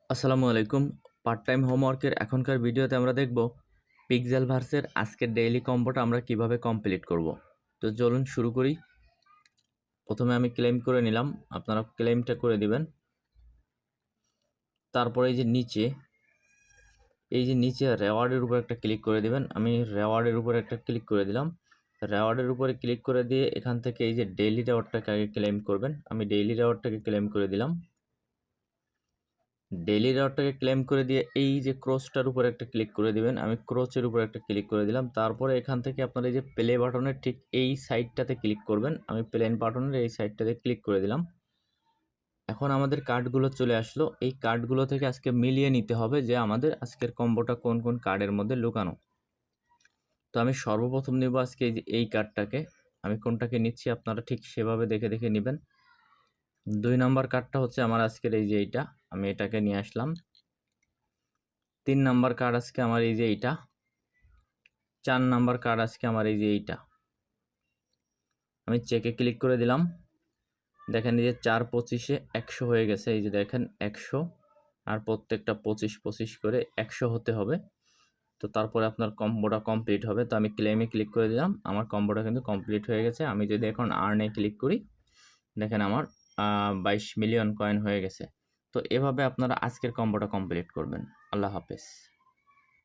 আসসালামু আলাইকুম। Part time হোমওয়ার্কের এখনকার ভিডিওতে আমরা দেখব পিক্সেলভার্সের আজকের ডেইলি কম্বোটা আমরা কিভাবে কমপ্লিট করব। তো চলুন শুরু করি। প্রথমে আমি ক্লেম করে নিলাম, আপনারা ক্লেমটা করে দিবেন। তারপরে এই যে নিচে রেওয়ার্ডের উপর একটা ক্লিক করে দিবেন। আমি রেওয়ার্ডের উপর একটা ক্লিক করে দিলাম। রেওয়ার্ডের উপরে ক্লিক করে দিয়ে এখান থেকে এই যে ডেইলি রেওয়ার্ডটাকে আগে ক্লেম করবেন। আমি ডেইলি রেওয়ার্ডটাকে ক্লেম করে দিলাম। ডেইলি রেওয়ার্ডটাকে ক্লেম করে দিয়ে এই যে ক্রসটার উপর একটা ক্লিক করে দিবেন। আমি ক্রসের উপর একটা ক্লিক করে দিলাম। তারপরে এখান থেকে আপনারা এই যে প্লে বাটনের ঠিক এই সাইডটাতে ক্লিক করবেন। আমি প্লেন বাটনের এই সাইডটাতে ক্লিক করে দিলাম। এখন আমাদের কার্ডগুলো চলে আসলো। এই কার্ডগুলো থেকে আজকে মিলিয়ে নিতে হবে যে আমাদের আজকের কম্বোটা কোন কোন কার্ডের মধ্যে লুকানো। তো আমি সর্বপ্রথম নেব আজকে এই কার্ডটাকে। আমি কোনটাকে নিচ্ছি আপনারা ঠিক সেভাবে দেখে দেখে নেবেন। 2 নাম্বার কার্ডটা হচ্ছে আমার আজকের এই যে এইটা, আমি এটাকে নিয়ে আসলাম। 3 নাম্বার কার্ড আজকে আমার এই যে এইটা। 4 নাম্বার কার্ড আজকে আমার এই যে এইটা। আমি চেকে ক্লিক করে দিলাম। দেখেন এই যে 4 25-এ 100 হয়ে গেছে। এই যে দেখেন 100 আর প্রত্যেকটা 25 করে 100 হতে হবে। তো তারপরে আপনার কম্বোটা কমপ্লিট হবে। তো আমি ক্লেমে ক্লিক করে দিলাম। আমার কম্বোটা কিন্তু কমপ্লিট হয়ে গেছে। আমি যদি এখন আর্নে ক্লিক করি, দেখেন আমার 22 মিলিয়ন কয়েন হয়ে গেছে। তো এভাবে আপনারা আজকের কম্বোটা কমপ্লিট করবেন। আল্লাহ হাফেজ।